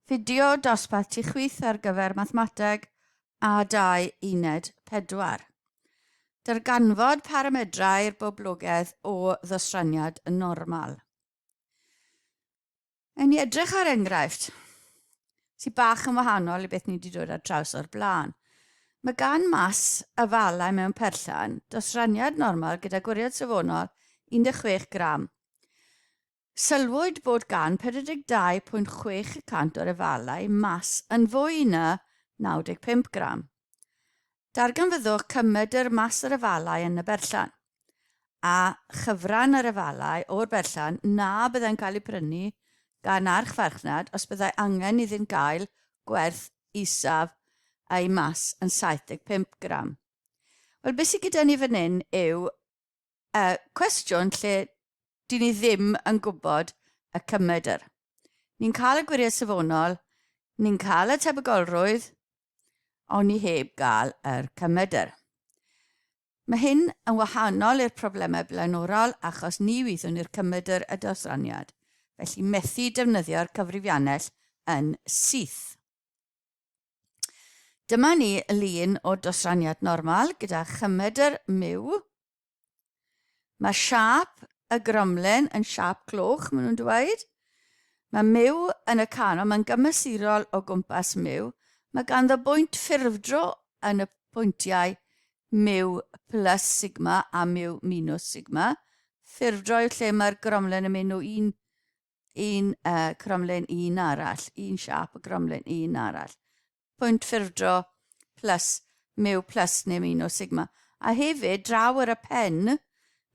Fideo dosbarth tu chwith ar gyfer mathemateg A2 uned 4. Darganfod paramedrau'r boblogaidd o ddosraniad normal. Yn I edrych ar enghraifft, sy'n bach yn wahanol I beth ni wedi dod ar draws o'r blaen. Mae gan mas y falau mewn perllan dosraniad normal gyda gwiriad safonol 16 gram. Sylwyd bod gan 42.6% o'r efalau mas yn fwy na 95 gram. Darganfyddwch cymydr mas yr efalau yn y berllan a chyfran yr efalau o'r berllan na byddai'n cael ei prynu gan archfarchnad os byddai angen iddynt gael gwerth isaf a'i mas yn 75 gram. Wel, beth sydd gyda ni fan hyn yw cwestiwn lle dyn ni ddim yn gwybod y cymydr. Ni'n cael y gwiriau safonol, ni'n cael y tebygolrwydd, ond ni heb gael yr cymydr. Mae hyn yn wahanol i'r problemau blaenorol achos ni wyddwn i'r cymydr y dosraniad, felly methu defnyddio'r cyfrifiannell yn syth. Dyma ni lun o dosraniad normal gyda chymydr miw. Mae siap y gromlin yn siap cloch, maen nhw'n dweud. Mae miw yn y canol, mae'n gymesurol o gwmpas miw. Mae ganddo bwynt ffurfdro yn y pwyntiau miw plus sigma a miw minus sigma. Ffurfdro yw lle mae'r gromlin yn mynd o un cromlin i un arall, un siap y gromlin i un arall. Pwynt ffurfdro plus miw plus neu minus sigma. A hefyd, draw ar y pen,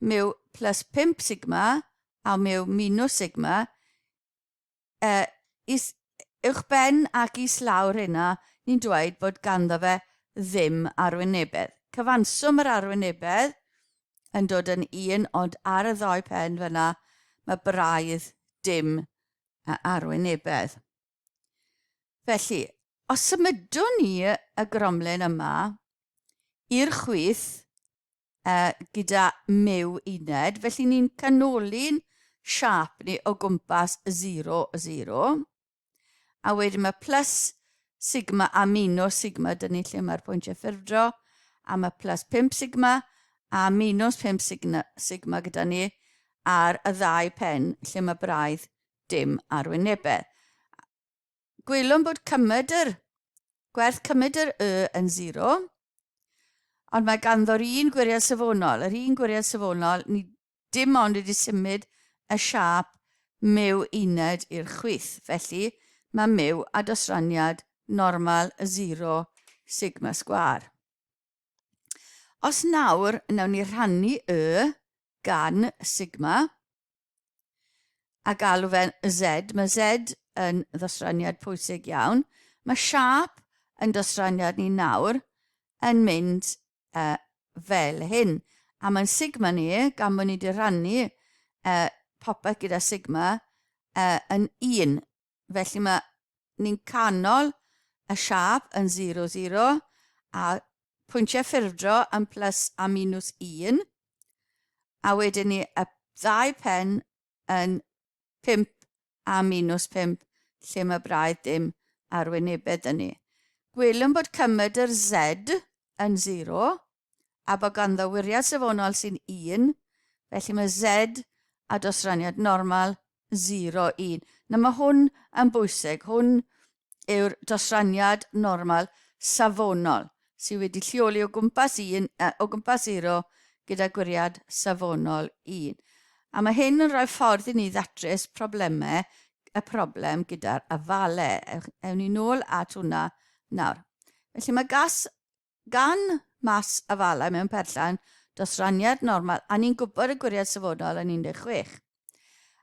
miw plus 5 sigma a miw minus sigma, uwchben ac islawr hynna, ni'n dweud bod ganddo fe ddim arwynebedd. Cyfanswm yr arwynebedd yn dod yn 1, ond ar y ddoi pen fyna mae braidd dim arwynebedd. Felly, os symudwn ni y gromlin yma i'r chwith gyda miw uned, felly ni'n canoli'n siap ni o gwmpas 0, 0. A wedyn mae plus sigma a minus sigma dyn ni lle mae'r pwyntiau ffurfdro, a mae plus 5 sigma a minus 5 sigma gyda ni ar y ddau pen lle mae braidd dim arwynebedd. Gwelwn bod gwerth cymydr yn 0, ond mae ganddo'r un gwiriad safonol. Yr un gwiriad safonol, ni dim ond wedi symud y siap miw uned i'r chwith. Felly, mae miw a dosraniad normal 0 sigma sgwar. Os nawr, nawn ni rhannu gan sigma a galw fe'n z. Mae z yn ddosraniad pwysig iawn. Mae siap yn dosraniad ni nawr yn mynd fel hyn. A mae'n sigma ni, gan bod ni wedi rhannu popeth gyda sigma yn 1. Felly ni'n canol y siap yn 0, 0 a pwyntiau ffurfdro yn plus a minus 1. A wedyn ni y ddau pen yn 5 a minus 5 lle mae braidd dim arwynebedd yn ni. Gwelwn bod cymydr z yn 0 a bod ganddo wiriad safonol sy'n 1, felly mae z a dosraniad normal 0, 1. Na mae hwn yn bwysig. Hwn yw'r dosraniad normal safonol sydd wedi lleoli o gwmpas 0 gyda gwiriad safonol 1. A mae hyn yn rhoi ffordd i ni ddatrys y problem gyda'r afalau. Ewn ni nôl at hwnna nawr. Felly mae gan mas afalau mewn perllan dosraniad normal, a ni'n gwybod y gwiriad safonol yn 16.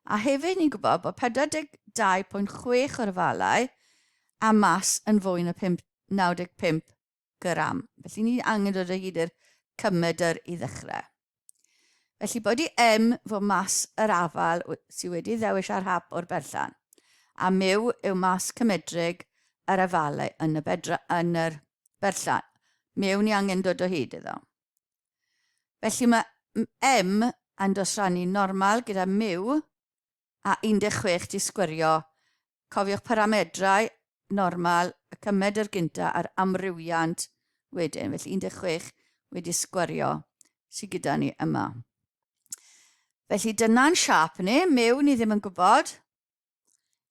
A hefyd ni'n gwybod bod 42.6 o'r afalau a mas yn fwy na 95 gram. Felly ni angen dod o hyd i'r cymydr i ddechrau. Felly bod i fod mas yr afal sydd wedi ddewis ar hap o'r berllan. A miw yw mas cymedrig yr afalau yn yr berllan. Miw ni angen dod o hyd iddo. Felly mae yn dosrannu normal gyda miw a 16 di sgwirio. Cofiwch paramedrau normal, y cymed yr gynta a'r amrywiant wedyn. Felly 16 wedi sgwario sydd gyda ni yma. Felly dyna'n siap ni, mew ni ddim yn gwybod.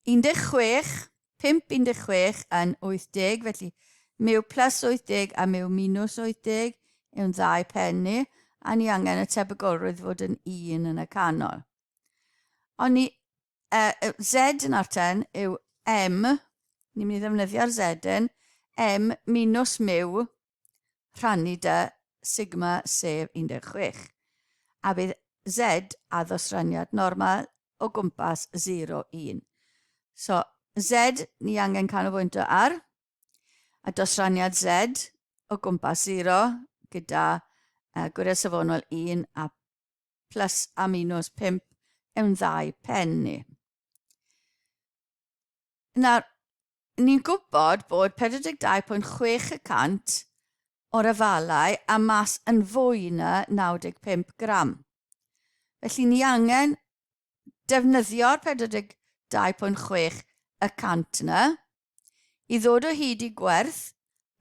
16, 5 16 yn 80, felly mew plus 80 a mew minus 80 yw'n 2 pen ni, a ni angen y tebygolrwydd fod yn 1 yn y canol. Ond ni, Z yn arten yw M, ni'n mynd i ddefnyddio'r Z yn, M minus mew rhannu dy sigma sef 16. A bydd Z a ddosraniad normal o gwmpas 0, 1. So, Z ni angen canolbwyntio ar, a dosraniad Z o gwmpas 0 gyda gwiriad safonol 1 a plus a minus 5 yw'n 2 pen ni. Nawr, ni'n gwybod bod 42.6% o'r afalau a mas yn fwy na 95 gram. Felly ni angen defnyddio'r 42.6 y cant yna i ddod o hyd i gwerth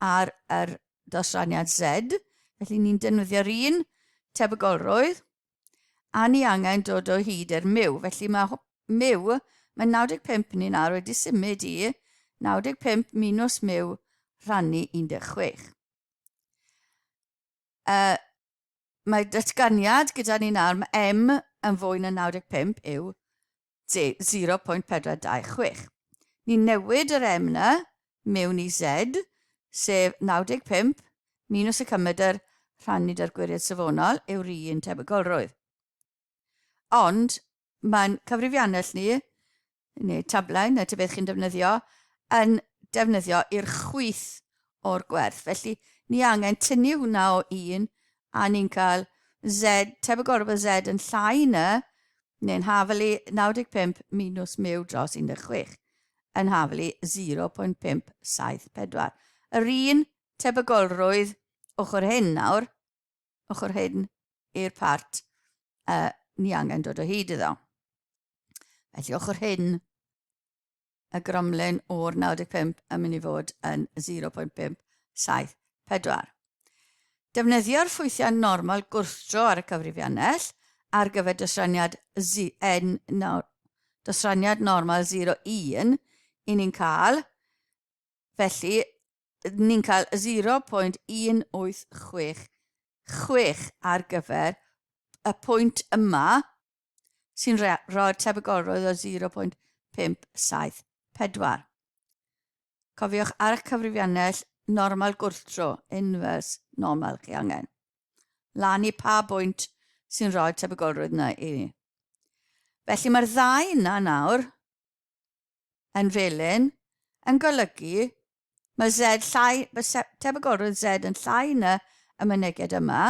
ar yr dosraniad Z. Felly ni'n defnyddio'r un tebygolrwydd a ni angen dod o hyd i'r mew. Felly mae mew, mae 95 ni nawr wedi symud i 95 minus mew rhannu 16. Mae datganiad gyda ni nawr, mae M yn fwy na 95 yw 0.426. Ni'n newid yr M na mewn i Z, sef 95 minus y cymydr rhannu dy'r gwiriad safonol yw'r un tebygolrwydd. Ond mae'n cyfrifiannell ni, neu tablau, neu beth chi'n defnyddio, yn defnyddio i'r chwith o'r gwerth. Felly, ni angen tynnu hwnna o 1 a ni'n cael Z, tebygolrwydd Z yn llai na, neu'n hafelu 95 minus mew dros 16, yn hafelu 0.574. Yr un tebygolrwydd ochr hyn nawr, ochr hyn i'r part ni angen dod o hyd iddo. Felly ochr hyn, y gromlin o'r 95 yn mynd i fod yn 0.574. Defnyddio'r ffwythiau normal gwrthdro ar y cyfrifiannell ar gyfer dosraniad dosraniad normal 0,1 i ni'n cael, felly ni'n cael 0.1866 ar gyfer y pwynt yma sy'n rhoi'r tebygolrwydd o 0.574. Cofiwch ar y cyfrifiannell normal gwrthdro, inverse normal chi angen. Lan i pa bwynt sy'n rhoi'r tebygolrwydd yna i ni. Felly mae'r ddau yna nawr yn felyn yn golygu mae tebygolrwydd Z yn llai na y myneged yma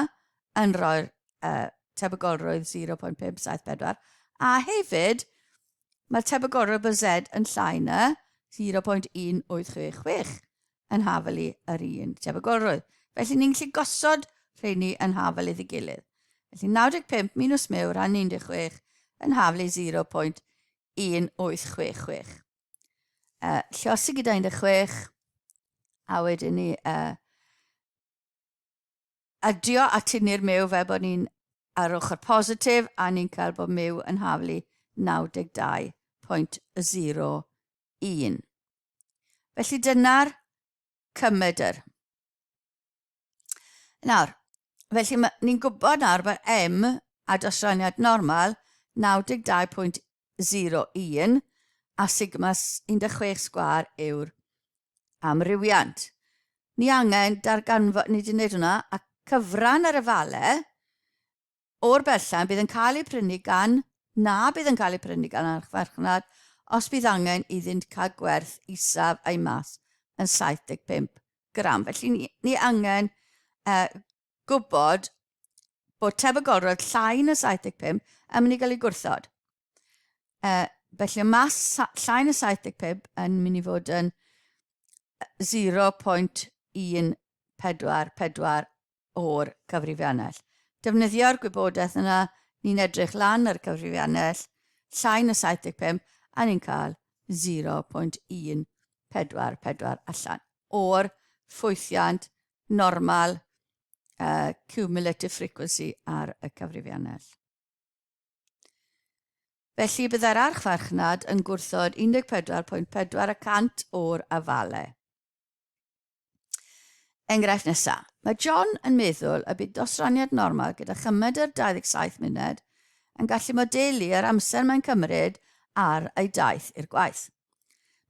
yn rhoi'r tebygolrwydd 0.574 a hefyd mae'r tebygolrwydd o Z yn llai na 0.1866 yn hafelu yr un tebygolrwydd. Felly ni'n gallu gosod rheini yn hafelu iddi gilydd. Felly 95 minus mew rhan 16 yn hafelu 0.1866. Llosi gyda 16 a wedyn ni adio a tynnu'r mew fel bod ni'n ar ochr positif a ni'n cael bod mew yn hafelu 92.01. Felly dyna'r cymydr. Nawr, felly ni'n gwybod nawr bod M a dosraniad normal 92.01 a sigma 16 sgwar yw'r amrywiant. Ni angen darganfod, ni wedi gwneud hwnna, a cyfran yr afalau o'r berllan bydd yn cael ei prynu gan, bydd yn cael ei prynu gan archfarchnad os bydd angen iddynt cael gwerth isaf a'i mas yn 75 gram. Felly ni angen gwybod bod tebygolrwydd llai na 75 yn mynd i gael ei gwrthod. Felly mas llai na 75 yn mynd i fod yn 0.144 o'r cyfrifiannell. Defnyddio'r gwybodaeth yna, ni'n edrych lan ar y cyfrifiannell, llai na 75 a ni'n cael 0.144. 4 allan o'r ffwythiant normal cumulative frequency ar y cyfrifiannell. Felly byddai'r archfarchnad yn gwrthod 14.4% o'r afalau. Enghraifft nesaf. Mae John yn meddwl y bydd dosraniad normal gyda chymedr 27 munud yn gallu modelu'r amser mae'n cymryd ar ei daith i'r gwaith.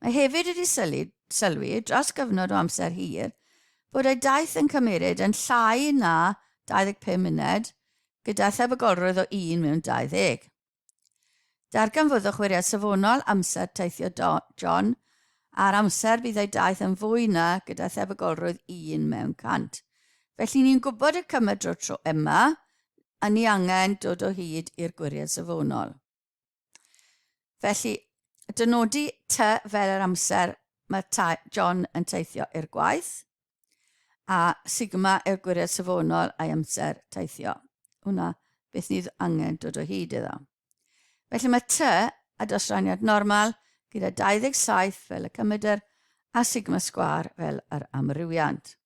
Mae hefyd wedi sylwi dros gyfnod o amser hir bod ei daith yn cymryd yn llai na 25 munud gyda thebygolrwydd o 1 mewn 20. Darganfoddwch wiriad safonol amser teithio John a'r amser bydd ei daith yn fwy na gyda thebygolrwydd 1 mewn 100. Felly ni'n gwybod y cymryd o'r tro yma a ni angen dod o hyd i'r gwiriad safonol. Felly, dynodi ty fel yr amser mae John yn teithio i'r gwaith a sigma yw'r gwiriad safonol a'i amser teithio. Hwna beth ni angen dod o hyd iddo. Felly mae ty a dosraniad normal gyda 27 fel y cymedr a sigma sgwar fel yr amrywiant.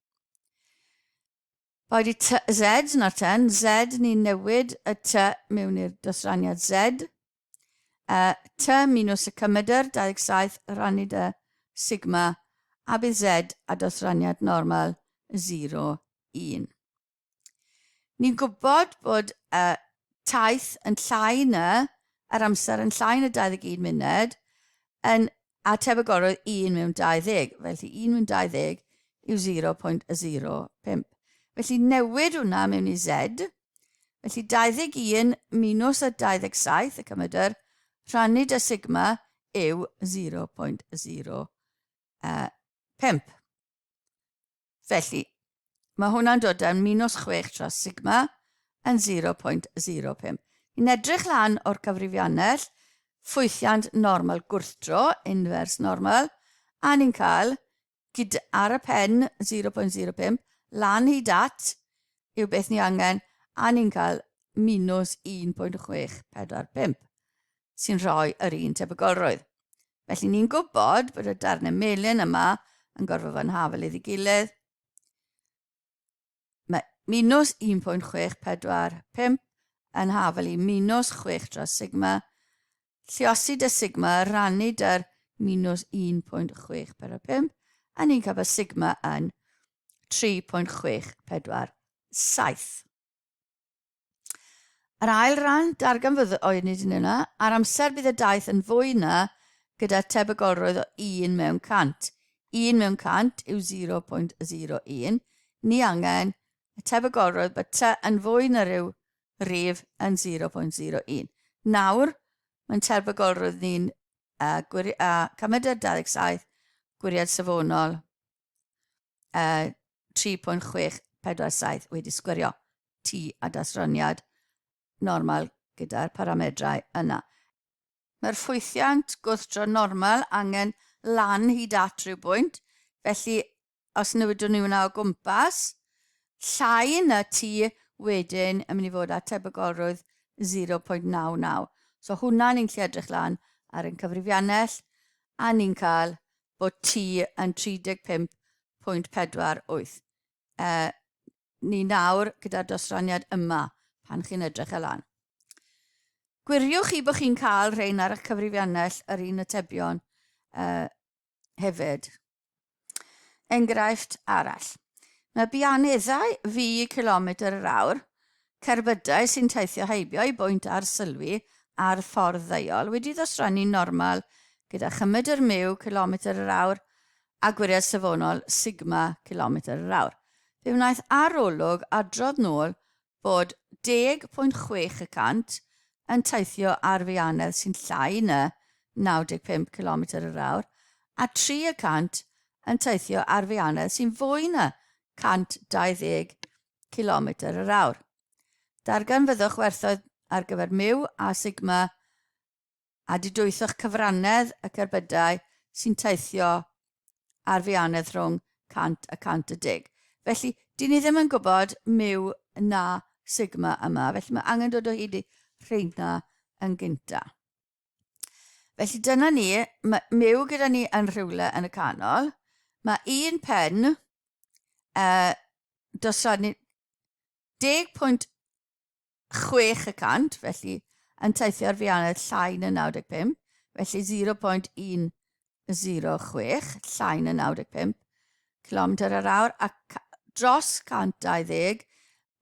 Boed i z na'r ten, z ni'n newid y ty mewn i'r dosraniad z. Ty minus y cymedr 27 rannu dy sigma a bydd z a dosraniad normal 0, 1. Ni'n gwybod bod taith yn llai na yr amser yn llai na 21 munud a tebygolrwydd 1 mewn 20. Felly 1 mewn 20 yw 0.05. Felly newid hwnna mewn i z. Felly 21 minus y 27, y cymedr, rhannu dy sigma yw 0.05. Felly, mae hwnna'n dod yn minus 6 dros sigma yn 0.05. Ni'n edrych lan o'r cyfrifiannell, ffwythiant normal gwrthdro, inverse normal, a ni'n cael, ar y pen 0.05, lan hyd at, yw beth ni angen, a ni'n cael minus 1.645, sy'n rhoi yr un tebygolrwydd. Felly ni'n gwybod bod y darnau melyn yma yn gorfod fod yn hafel iddi gilydd. Mae minus 1.645 yn hafel i minus 6 dros sigma, lluosi dy sigma rannu dy'r minus 1.645, a ni'n cael y sigma yn 3.647. Yr ail ran, darganfyddo oedd nid yn yna, ar amser bydd y daith yn fwy na gyda tebygolrwydd o 1 mewn 100. 1 mewn 100 yw 0.01. Ni angen y tebygolrwydd bod ty yn fwy na ryw rif yn 0.01. Nawr, mae'n tebygolrwydd ni'n cymryd y 27, gwiriad safonol 3.647 wedi sgwirio t a dasroniad normal gyda'r paramedrau yna. Mae'r ffwythiant gwrthdro normal angen lan hyd at rhyw bwynt, felly os newidwn ni hwnna o gwmpas, llai na t wedyn yn mynd i fod â tebygolrwydd 0.99. So hwnna ni'n gallu edrych lan ar ein cyfrifiannell a ni'n cael bod t yn 35.48. Ni nawr gyda'r dosraniad yma pan chi'n edrych lan. Gwiriwch chi bod chi'n cael rhain ar eich cyfrifiannell yr un atebion hefyd. Enghraifft arall. Mae bianeddau fi kilometr yr awr, cerbydau sy'n teithio heibio i bwynt ar sylwi ar ffordd ddeiol wedi ddosrannu normal gyda chymedr mew kilometr yr awr a gwiriad safonol sigma kilometr yr awr. Fe wnaeth arolwg adrodd nôl bod 10.6% yn teithio ar fianedd sy'n llai na 95 km yr awr a 3% yn teithio ar fianedd sy'n fwy na 120 km yr awr. Darganfyddwch werthoedd ar gyfer mew a sigma a didwythwch cyfrannedd y cerbydau sy'n teithio ar fianedd rhwng 100 a 110. Felly, dyn ni ddim yn gwybod mew na sigma yma, felly mae angen dod o hyd i rheina yn gynta. Felly dyna ni, mae mew gyda ni yn rhywle yn y canol. Mae un pen dosrannu 10.6 y cant, felly yn teithio'r fiannau llai na 95, felly 0.106, llai na 95 km yr awr, a dros 120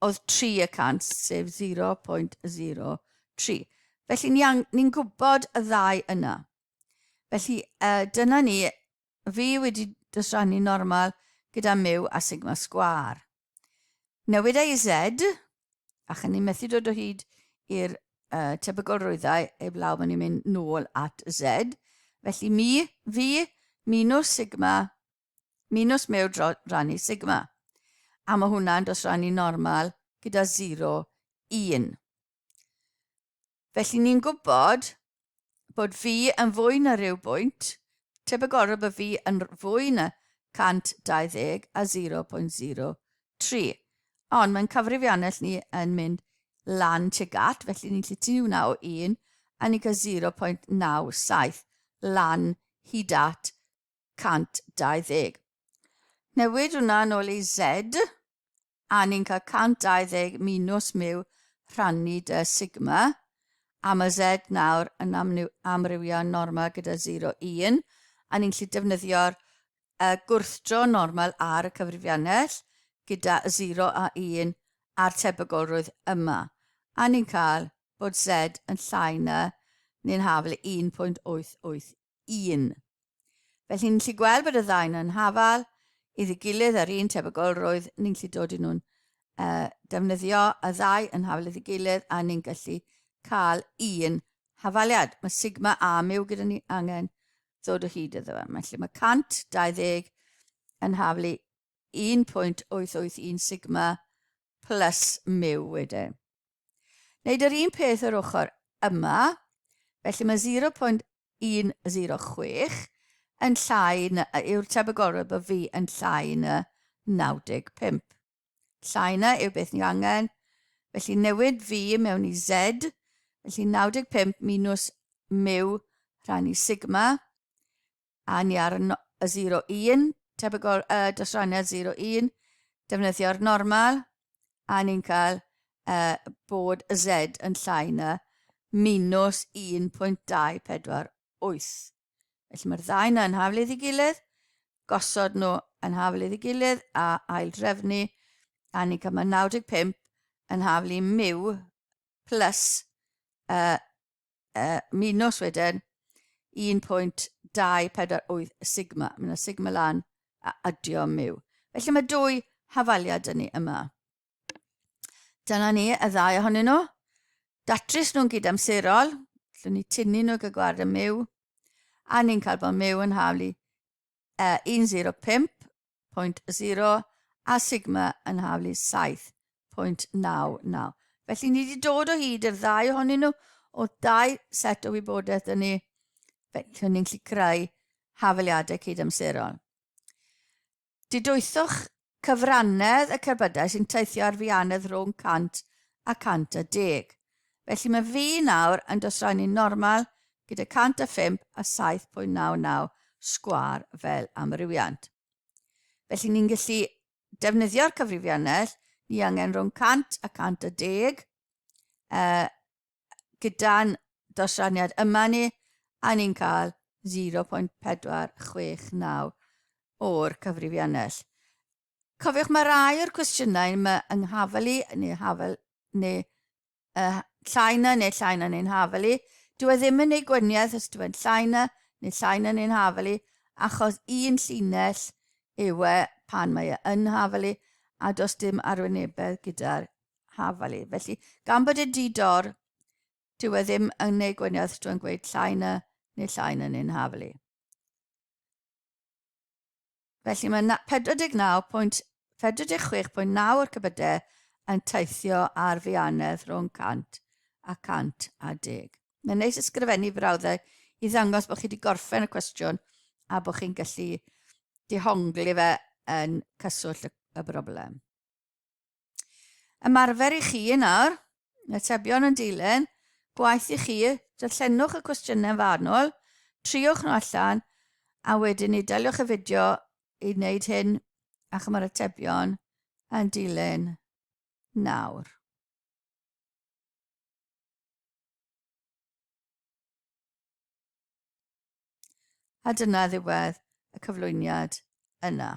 oedd 3 y cant, sef 0.03. Felly ni'n gwybod y ddau yna. Felly dyna ni, fi wedi dosrannu normal gyda mew a sigma sgwar. Newid ei Z, ac ni'n methu dod o hyd i'r tebygolrwyddau eblaw mae ni'n mynd nôl at Z. Felly fi minus sigma, minus mew rannu sigma. A mae hwnna'n dosrannu normal gyda 0, 1. Felly ni'n gwybod bod fi yn fwy na ryw bwynt, tebygolrwydd bod fi yn fwy na 120 a 0.03. Ond mae'n cyfrifiannell ni yn mynd lan tuag at, felly ni'n gallu tynnu hwnna o 1 a ni'n cael 0.97 lan hyd at 120. Newid hwnna nôl i Z a ni'n cael 120 minus mew rhannu dy sigma, a mae Z nawr yn amrywio normal gyda 0, 1, a ni'n gallu defnyddio'r gwrthdro normal ar y cyfrifiannell gyda 0 a 1 a'r tebygolrwydd yma. A ni'n cael bod Z yn llai na neu'n hafal 1.881. Felly ni'n gallu gweld bod y ddau yn hafal iddi gilydd ar un tebygolrwydd, ni'n gallu dod i nhw'n defnyddio y ddau yn hafal iddi gilydd a ni'n gallu cael un hafaliad. Mae sigma a mew gyda ni angen ddod o hyd iddo fe. Felly mae 120 yn hafal 1.881 sigma plus mew wedyn. Neud yr un peth yr ochr yma, felly mae 0.106 yn llai yw'r tebygolrwydd bod fi yn llai na 95. Llai na yw beth ni angen, felly newid fi mewn i Z, felly 95 minus mew rhannu sigma, a ni ar y 0, 1, dosraniad 0, 1, defnyddio'r normal, a ni'n cael bod y Z yn llai na minus 1.248. Felly mae'r ddau yna yn hafal iddi gilydd, gosod nhw yn hafal iddi gilydd a ail drefnu, a ni'n cael mae 95 yn hafal i mew plus minus wedyn 1.248 sigma. Mae yna sigma lan a adio mew. Felly mae 2 hafaliad yn ni yma. Dyna ni y ddau ohonyn nhw. Datrys nhw'n gyd-amserol. Llwn ni tynnu nhw gyda gwared y mew. A ni'n cael bod mew yn hafal i 105.0 a sigma yn hafal i 7.99. Felly ni wedi dod o hyd i'r ddau ohonyn nhw o 2 set o wybodaeth yn ni. Felly ni'n gallu creu hafaliadau cyd-amserol. Didwythwch cyfrannedd y cerbydau sy'n teithio ar fiannedd rhwng 100 a 110. Felly mae fi nawr yn dosrannu normal gyda 105 a 7.99 sgwar fel amrywiant. Felly ni'n gallu defnyddio'r cyfrifiannell, ni angen rhwng 100 a 110, gyda'n dosraniad yma ni, a ni'n cael 0.469 o'r cyfrifiannell. Cofiwch mae rai o'r cwestiynau mae yng nghafalu neu llai na neu'n hafalu. Dyw e ddim yn neud gwaniaeth os dyw e'n llai na neu'n hafalu, achos un llinell yw e pan mae e yn hafalu, a does dim arwynebedd gyda'r hafalu. Felly, gan bod y didor, dyw e ddim yn neud gwaniaeth os dyw e'n gweud llai na neu'n hafalu. Felly mae 49.46.9 o'r cybydau yn teithio ar fiannedd rhwng 100 a 110. Mae'n neis ysgrifennu brawddau i ddangos bod chi wedi gorffen y cwestiwn a bod chi'n gallu dihongli fe yn cyswllt y broblem. Ymarfer i chi nawr, atebion yn dilyn, gwaith i chi, darllenwch y cwestiynau fanwl triwch nhw allan, a wedyn ni daliwch y fideo i wneud hyn, a chyma'r atebion yn dilyn nawr. A dyna ddiwedd y cyflwyniad yna.